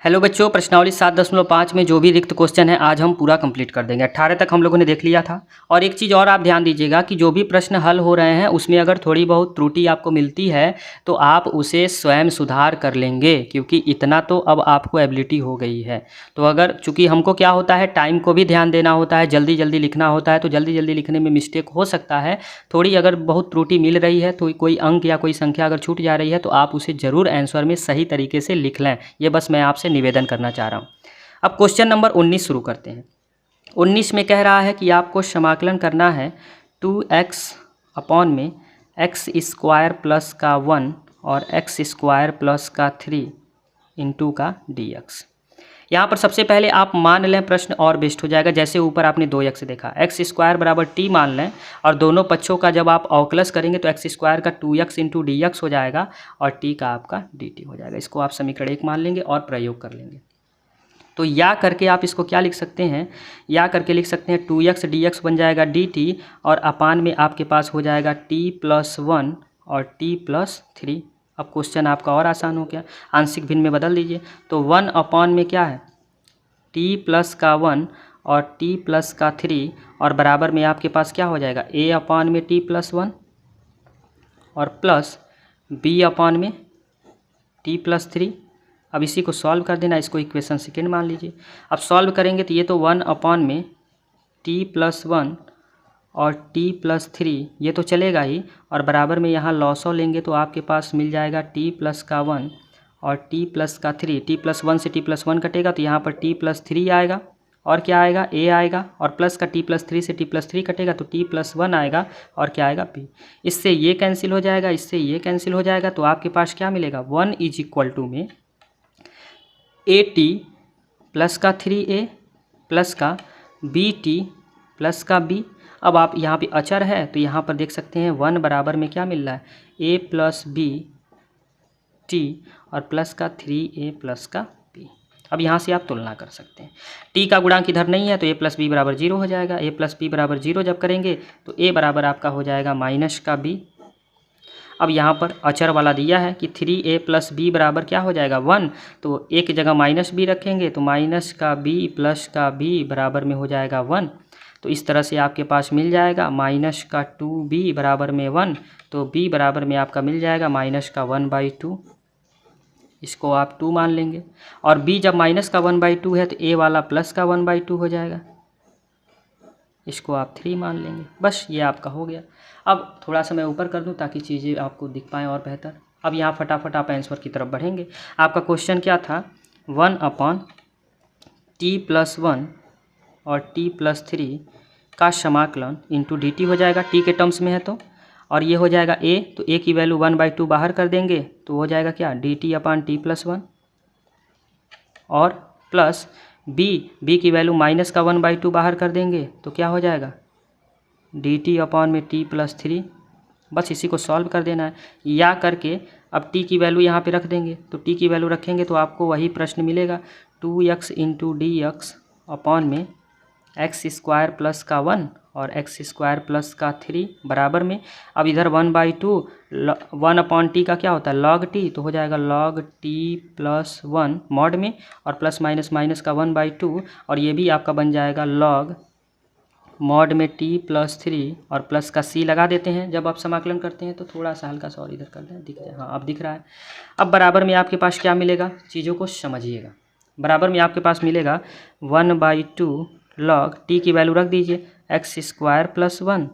Hello बच्चों, प्रश्नावली 7.5 में जो भी रिक्त क्वेश्चन है आज हम पूरा कंप्लीट कर देंगे। 18 तक हम लोगों ने देख लिया था। और एक चीज़ और आप ध्यान दीजिएगा कि जो भी प्रश्न हल हो रहे हैं उसमें अगर थोड़ी बहुत त्रुटि आपको मिलती है तो आप उसे स्वयं सुधार कर लेंगे, क्योंकि इतना तो अब आपको एबिलिटी हो गई है। तो अगर चूँकि हमको क्या होता है, टाइम को भी ध्यान देना होता है, जल्दी जल्दी लिखना होता है, तो जल्दी जल्दी लिखने में मिस्टेक हो सकता है। थोड़ी अगर बहुत त्रुटि मिल रही है तो कोई अंक या कोई संख्या अगर छूट जा रही है तो आप उसे ज़रूर आंसर में सही तरीके से लिख लें। ये बस मैं आपसे निवेदन करना चाह रहा हूँ। अब क्वेश्चन नंबर 19 शुरू करते हैं। 19 में कह रहा है कि आपको समाकलन करना है 2x अपॉन में एक्स स्क्वायर प्लस का 1 और एक्स स्क्वायर प्लस का 3 इंटू का dx। यहाँ पर सबसे पहले आप मान लें, प्रश्न और बेस्ट हो जाएगा। जैसे ऊपर आपने 2x देखा, एक्स स्क्वायर बराबर t मान लें और दोनों पक्षों का जब आप अवकलज करेंगे तो एक्स स्क्वायर का 2x इंटू dx हो जाएगा और t का आपका dt हो जाएगा। इसको आप समीकरण 1 मान लेंगे और प्रयोग कर लेंगे। तो या करके आप इसको क्या लिख सकते हैं, या करके लिख सकते हैं 2x dx बन जाएगा dt और अपान में आपके पास हो जाएगा t प्लस 1 और t प्लस 3। अब क्वेश्चन आपका और आसान हो गया, आंशिक भिन्न में बदल दीजिए। तो 1 अपान में क्या है, t प्लस का 1 और t प्लस का 3 और बराबर में आपके पास क्या हो जाएगा, a अपान में t प्लस 1 और प्लस b अपान में t प्लस 3। अब इसी को सॉल्व कर देना, इसको इक्वेशन सेकेंड मान लीजिए। अब सॉल्व करेंगे तो ये तो 1 अपान में t प्लस 1 और t प्लस 3 ये तो चलेगा ही, और बराबर में यहाँ लॉसो लेंगे तो आपके पास मिल जाएगा t प्लस का 1 और t प्लस का 3। t प्लस 1 से t प्लस 1 कटेगा तो यहाँ पर t प्लस 3 आएगा और क्या आएगा, a आएगा, और प्लस का t प्लस 3 से t प्लस 3 कटेगा तो t प्लस 1 आएगा और क्या आएगा p। इससे ये कैंसिल हो जाएगा, इससे ये कैंसिल हो जाएगा, तो आपके पास क्या मिलेगा, 1 इज इक्वल टू में at प्लस का 3a प्लस का bt प्लस का b। अब आप यहाँ पे अचर है तो यहाँ पर देख सकते हैं 1 बराबर में क्या मिल रहा है, a प्लस b t और प्लस का 3a प्लस का b। अब यहाँ से आप तुलना कर सकते हैं, t का गुणांक इधर नहीं है तो a प्लस b बराबर 0 हो जाएगा। a प्लस b बराबर 0 जब करेंगे तो a बराबर आपका हो जाएगा माइनस का b। अब यहाँ पर अचर वाला दिया है कि 3a प्लस b बराबर क्या हो जाएगा 1, तो एक जगह माइनस b रखेंगे तो माइनस का b प्लस का b बराबर में हो जाएगा 1। तो इस तरह से आपके पास मिल जाएगा माइनस का 2b बराबर में 1, तो b बराबर में आपका मिल जाएगा माइनस का 1/2। इसको आप 2 मान लेंगे, और b जब माइनस का 1/2 है तो a वाला प्लस का 1/2 हो जाएगा, इसको आप 3 मान लेंगे। बस ये आपका हो गया। अब थोड़ा सा मैं ऊपर कर दूं ताकि चीज़ें आपको दिख पाएँ और बेहतर। अब यहाँ फटाफट आप आंसर की तरफ बढ़ेंगे। आपका क्वेश्चन क्या था, 1 अपॉन t प्लस 1 और t प्लस 3 का समाकलन इंटू डी टी हो जाएगा, t के टर्म्स में है तो, और ये हो जाएगा a, तो a की वैल्यू 1/2 बाहर कर देंगे तो हो जाएगा क्या, D T upon T plus 1 और प्लस b की वैल्यू माइनस का 1/2 बाहर कर देंगे तो क्या हो जाएगा, डी टी अपॉन में t प्लस 3। बस इसी को सॉल्व कर देना है। या करके अब t की वैल्यू यहाँ पे रख देंगे, तो t की वैल्यू रखेंगे तो आपको वही प्रश्न मिलेगा, 2x into D x upon में एक्स स्क्वायर प्लस का 1 और एक्स स्क्वायर प्लस का 3 बराबर में, अब इधर 1/2 1 अपॉन टी का क्या होता है लॉग टी, तो हो जाएगा लॉग टी प्लस 1 मॉड में, और प्लस माइनस माइनस का 1/2, और ये भी आपका बन जाएगा लॉग मॉड में t प्लस 3 और प्लस का c लगा देते हैं। जब आप समाकलन करते हैं तो थोड़ा सा हल्का सा और इधर कर दें, दिख जाए, हाँ अब दिख रहा है। अब बराबर में आपके पास क्या मिलेगा, चीज़ों को समझिएगा। बराबर में आपके पास मिलेगा 1/2 लॉग t की वैल्यू रख दीजिए एक्स स्क्वायर प्लस 1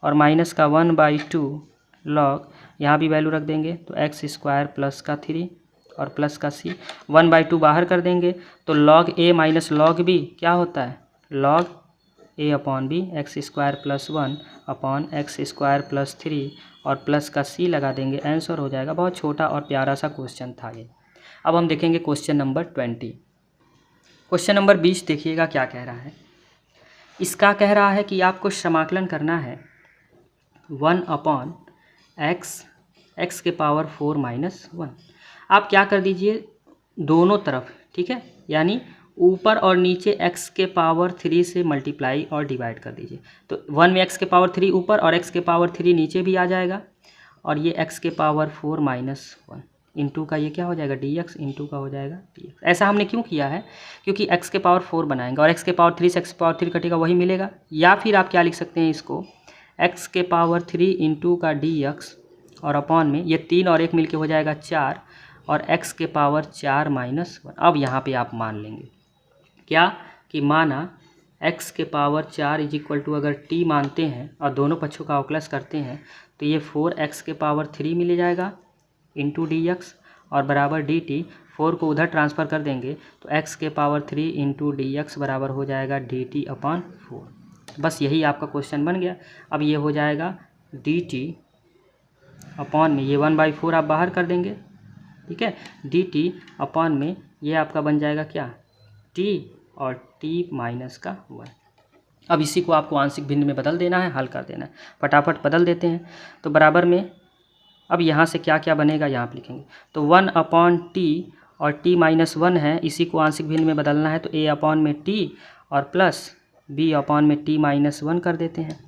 और माइनस का 1/2 लॉग, यहाँ भी वैल्यू रख देंगे तो एक्स स्क्वायर प्लस का 3 और प्लस का c, 1/2 बाहर कर देंगे तो log a minus log b क्या होता है, log a upon b x square plus 1 upon x square plus 3 और प्लस का c लगा देंगे, आंसर हो जाएगा। बहुत छोटा और प्यारा सा क्वेश्चन था ये। अब हम देखेंगे क्वेश्चन नंबर 20। क्वेश्चन नंबर 20 देखिएगा क्या कह रहा है। इसका कह रहा है कि आपको समाकलन करना है 1 अपॉन एक्स के पावर 4 माइनस 1। आप क्या कर दीजिए, दोनों तरफ, ठीक है, यानी ऊपर और नीचे x के पावर 3 से मल्टीप्लाई और डिवाइड कर दीजिए। तो 1 में x के पावर 3 ऊपर और x के पावर 3 नीचे भी आ जाएगा, और ये x के पावर 4 माइनस 1। इंटू का ये क्या हो जाएगा dx इंटू का हो जाएगा dx। ऐसा हमने क्यों किया है? क्योंकि x के पावर 4 बनाएंगे और x के पावर 3 से x के पावर 3 कटेगा वही मिलेगा। या फिर आप क्या लिख सकते हैं इसको, x के पावर 3 इंटू का dx और अपॉन में ये 3 और 1 मिलके हो जाएगा 4 और x के पावर 4 माइनस 1। अब यहाँ पे आप मान लेंगे क्या कि माना x के पावर 4 इज इक्वल टू अगर t मानते हैं और दोनों पक्षों का अवकलज करते हैं तो ये 4x के पावर 3 मिल जाएगा इंटू dx और बराबर dt। 4 को उधर ट्रांसफ़र कर देंगे तो x के पावर 3 इंटू dx बराबर हो जाएगा dt अपॉन 4। बस यही आपका क्वेश्चन बन गया। अब ये हो जाएगा dt अपॉन में ये 1/4 आप बाहर कर देंगे, ठीक है, dt अपॉन में ये आपका बन जाएगा क्या t और t माइनस का 1। अब इसी को आपको आंशिक भिन्न में बदल देना है, हल कर देना है। फटाफट बदल देते हैं तो बराबर में अब यहाँ से क्या क्या बनेगा यहाँ पे लिखेंगे तो 1 अपॉन टी और t माइनस 1 है, इसी को आंशिक भिन्न में बदलना है तो a अपॉन में t और प्लस b अपॉन में t माइनस 1 कर देते हैं।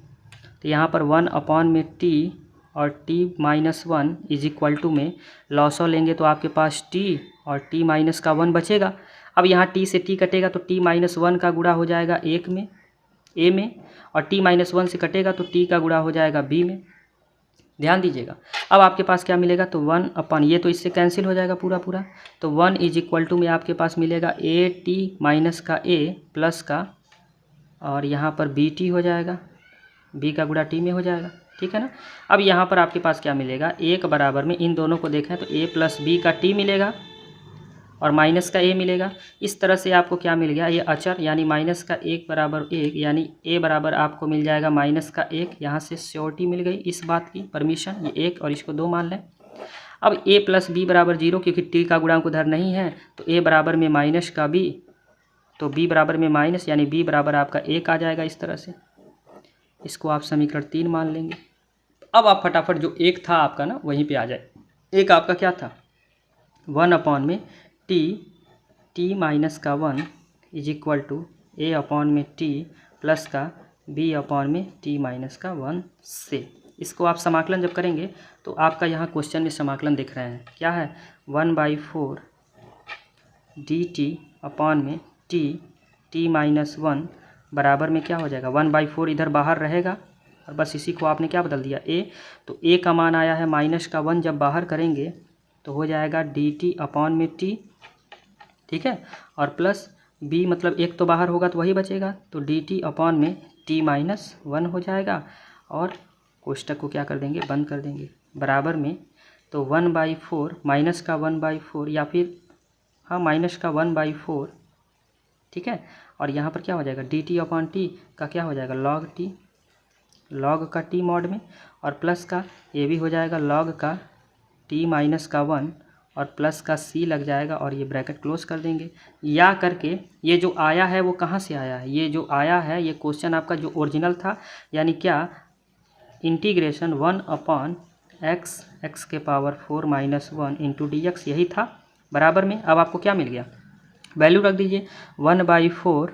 तो यहाँ पर 1 अपॉन में t और t minus 1 is equal to में लॉसो लेंगे तो आपके पास t और t माइनस का 1 बचेगा। अब यहाँ t से t कटेगा तो t माइनस 1 का गुणा हो जाएगा एक में a में और t माइनस 1 से कटेगा तो t का गुणा हो जाएगा b में। ध्यान दीजिएगा। अब आपके पास क्या मिलेगा तो 1 अपॉन ये तो इससे कैंसिल हो जाएगा पूरा पूरा, तो 1 इज इक्वल टू में आपके पास मिलेगा a t माइनस का a प्लस का और यहाँ पर b t हो जाएगा, b का गुणा t में हो जाएगा, ठीक है ना। अब यहाँ पर आपके पास क्या मिलेगा, एक बराबर में इन दोनों को देखें तो a प्लस b का t मिलेगा और माइनस का a मिलेगा। इस तरह से आपको क्या मिल गया, ये अचर यानी माइनस का 1 बराबर 1 यानी a बराबर आपको मिल जाएगा माइनस का 1। यहाँ से श्योरिटी मिल गई इस बात की, परमिशन, ये 1 और इसको 2 मान लें। अब a प्लस b बराबर 0 क्योंकि t का गुणांक उधर नहीं है तो a बराबर में माइनस का b तो b बराबर में माइनस यानी b बराबर आपका 1 आ जाएगा। इस तरह से इसको आप समीकरण 3 मान लेंगे। अब आप फटाफट जो 1 था आपका ना वहीं पे आ जाए। एक आपका क्या था 1 अपॉन में t माइनस का 1 is equal to a upon में t प्लस का b अपॉन में t माइनस का 1 से। इसको आप समाकलन जब करेंगे तो आपका यहाँ क्वेश्चन में समाकलन दिख रहे हैं क्या है 1/4 dt अपॉन में t माइनस 1 बराबर में क्या हो जाएगा 1/4 इधर बाहर रहेगा और बस इसी को आपने क्या बदल दिया a, तो a का मान आया है माइनस का 1, जब बाहर करेंगे तो हो जाएगा dt अपॉन में t, ठीक है, और प्लस b मतलब 1 तो बाहर होगा तो वही बचेगा तो dt अपॉन में t माइनस 1 हो जाएगा और कोष्टक को क्या कर देंगे बंद कर देंगे बराबर में तो 1/4 माइनस का 1/4 या फिर हाँ माइनस का 1/4, ठीक है, और यहाँ पर क्या हो जाएगा dt अपॉन t का क्या हो जाएगा log t, log का t मॉड में और प्लस का ये भी हो जाएगा log का t माइनस का 1 और प्लस का c लग जाएगा और ये ब्रैकेट क्लोज कर देंगे। या करके ये जो आया है वो कहाँ से आया है, ये जो आया है ये क्वेश्चन आपका जो ओरिजिनल था यानी क्या इंटीग्रेशन 1 अपॉन x के पावर 4 माइनस 1 इंटू dx यही था बराबर में। अब आपको क्या मिल गया, वैल्यू रख दीजिए 1/4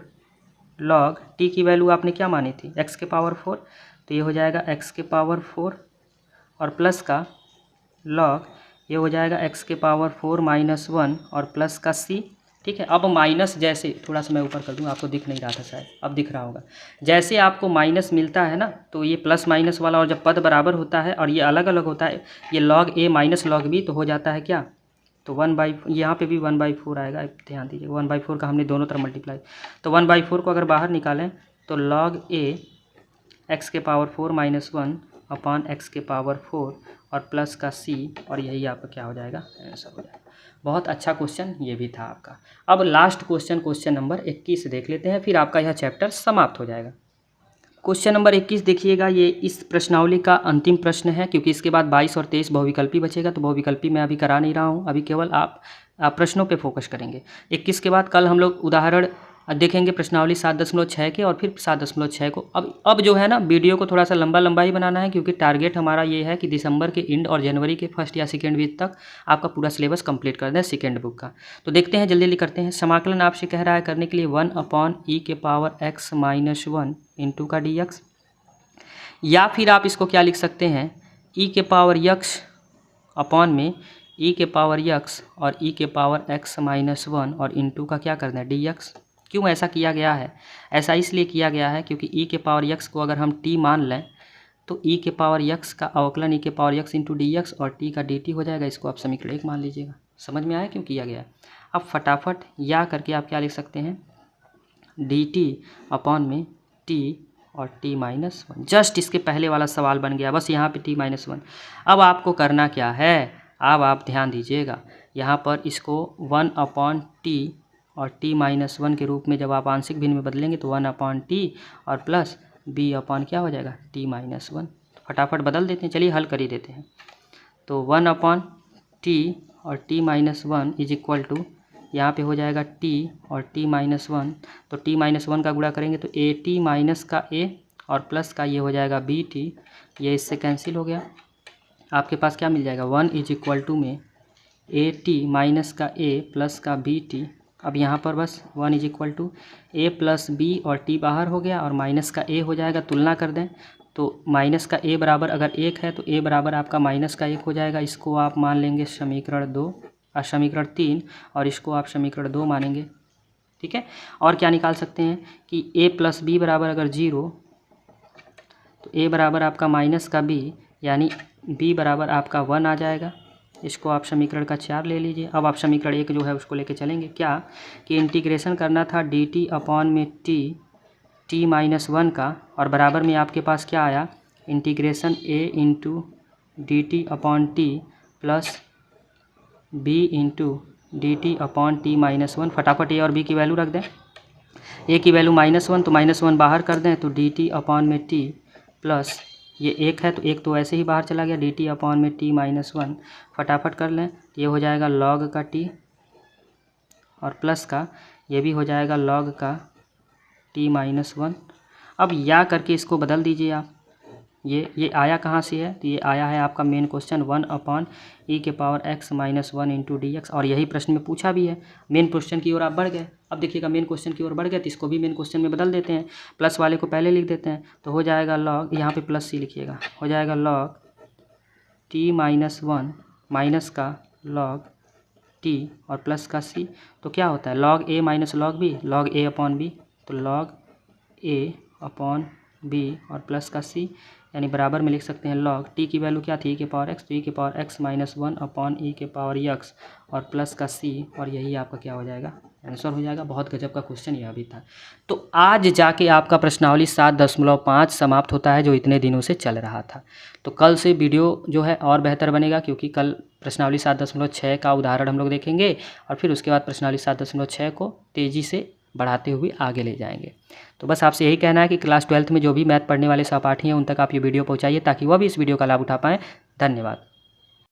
log t की वैल्यू आपने क्या मानी थी x के पावर 4, तो ये हो जाएगा x के पावर 4 और प्लस का log ये हो जाएगा x के पावर 4 माइनस 1 और प्लस का c, ठीक है। अब माइनस जैसे थोड़ा सा मैं ऊपर कर दूँ, आपको दिख नहीं रहा था शायद, अब दिख रहा होगा। जैसे आपको माइनस मिलता है ना तो ये प्लस माइनस वाला और जब पद बराबर होता है और ये अलग अलग होता है, ये log a minus log b तो हो जाता है क्या तो 1/, यहाँ पे भी 1/4 आएगा, ध्यान दीजिए 1/4 का हमने दोनों तरफ मल्टीप्लाई, तो 1/4 को अगर बाहर निकालें तो log a x के पावर 4 माइनस 1 अपॉन x के पावर 4 और प्लस का c और यही आपका क्या हो जाएगा आंसर हो जाएगा। बहुत अच्छा क्वेश्चन ये भी था आपका। अब लास्ट क्वेश्चन नंबर 21 देख लेते हैं, फिर आपका यह चैप्टर समाप्त हो जाएगा। क्वेश्चन नंबर 21 देखिएगा, ये इस प्रश्नावली का अंतिम प्रश्न है क्योंकि इसके बाद 22 और 23 बहुविकल्पी बचेगा, तो बहुविकल्पी मैं अभी करा नहीं रहा हूँ, अभी केवल आप प्रश्नों पे फोकस करेंगे। 21 के बाद कल हम लोग उदाहरण देखेंगे प्रश्नावली 7.6 के और फिर 7.6 को। अब जो है ना वीडियो को थोड़ा सा लंबा ही बनाना है क्योंकि टारगेट हमारा ये है कि दिसंबर के एंड और जनवरी के फर्स्ट या सेकेंड वीक तक आपका पूरा सिलेबस कंप्लीट कर दें सेकेंड बुक का। तो देखते हैं जल्दी करते हैं। समाकलन आपसे कह रहा है करने के लिए 1 अपॉन e के पावर x माइनस 1 इंटू का dx, या फिर आप इसको क्या लिख सकते हैं e के पावर x अपॉन में ई के पावर यक्स और ई के पावर एक्स माइनस 1 और इनटू का क्या करना है dx। क्यों ऐसा किया गया है? ऐसा इसलिए किया गया है क्योंकि ई के पावर यक्स को अगर हम t मान लें तो ई के पावर यक्स का अवकलन ई के पावर यक्स इंटू dx और t का dt हो जाएगा। इसको आप समीकरण 1 मान लीजिएगा। समझ में आया क्यों किया गया? अब फटाफट या करके आप क्या लिख सकते हैं, dt अपॉन में t और t माइनस 1। जस्ट इसके पहले वाला सवाल बन गया, बस यहाँ पे t माइनस 1। अब आपको करना क्या है, अब आप ध्यान दीजिएगा, यहाँ पर इसको 1 अपॉन टी और t माइनस 1 के रूप में जब आप आंशिक भिन्न में बदलेंगे तो 1 अपॉन टी और प्लस b अपॉन क्या हो जाएगा t माइनस 1। फटाफट बदल देते हैं, चलिए हल कर ही देते हैं। तो 1 अपॉन टी और t minus 1 is equal to, यहाँ पे हो जाएगा t और t माइनस 1, तो t माइनस 1 का गुणा करेंगे तो ए टी माइनस का a और प्लस का ये हो जाएगा बी टी, ये इससे कैंसिल हो गया। आपके पास क्या मिल जाएगा, 1 इज इक्वल टू में ए टी माइनस का a प्लस का बी टी। अब यहाँ पर बस 1 is equal to a plus b और t बाहर हो गया और माइनस का a हो जाएगा। तुलना कर दें तो माइनस का a बराबर अगर 1 है तो a बराबर आपका माइनस का 1 हो जाएगा। इसको आप मान लेंगे समीकरण 2 और समीकरण 3 और इसको आप समीकरण 2 मानेंगे। ठीक है, और क्या निकाल सकते हैं कि a प्लस बी बराबर अगर 0 तो a बराबर आपका माइनस का b यानी b बराबर आपका 1 आ जाएगा। इसको आप समीकरण का 4 ले लीजिए। अब आप समीकरण 1 जो है उसको लेके चलेंगे, क्या कि इंटीग्रेशन करना था dt अपॉन में t माइनस 1 का, और बराबर में आपके पास क्या आया, integration a into D T upon T plus b into D T upon T minus 1। फटाफट a और b की वैल्यू रख दें। a की वैल्यू -1 तो -1 बाहर कर दें तो डी टी अपॉन में t प्लस ये 1 है तो 1 तो ऐसे ही बाहर चला गया, डी टी अपॉन में t माइनस 1। फटाफट कर लें, ये हो जाएगा log का t और प्लस का ये भी हो जाएगा log का t माइनस 1। अब या करके इसको बदल दीजिए आप। ये आया कहाँ से है, तो ये आया है आपका मेन क्वेश्चन 1 अपॉन ई के power x minus 1 into D x, और यही प्रश्न में पूछा भी है। मेन क्वेश्चन की ओर आप बढ़ गए। अब देखिएगा मेन क्वेश्चन की ओर बढ़ गए तो इसको भी मेन क्वेश्चन में बदल देते हैं। प्लस वाले को पहले लिख देते हैं तो हो जाएगा log, यहाँ पे प्लस सी लिखिएगा, हो जाएगा log t माइनस 1 माइनस का log t और प्लस का c। तो क्या होता है log a minus log b, log a upon b, तो log a अपॉन b और प्लस का c, यानी बराबर में लिख सकते हैं log t की वैल्यू क्या थी e के पावर x, तो e के power x minus 1 upon e के पावर x और प्लस का c, और यही आपका क्या हो जाएगा, आंसर हो जाएगा। बहुत गजब का क्वेश्चन यह भी था। तो आज जाके आपका प्रश्नावली 7.5 समाप्त होता है जो इतने दिनों से चल रहा था। तो कल से वीडियो जो है और बेहतर बनेगा, क्योंकि कल प्रश्नावली 7.6 का उदाहरण हम लोग देखेंगे और फिर उसके बाद प्रश्नावली 7.6 को तेज़ी से बढ़ाते हुए आगे ले जाएंगे। तो बस आपसे यही कहना है कि क्लास 12th में जो भी मैथ पढ़ने वाले सहपाठी हैं उन तक आप ये वीडियो पहुंचाइए ताकि वह भी इस वीडियो का लाभ उठा पाएँ। धन्यवाद।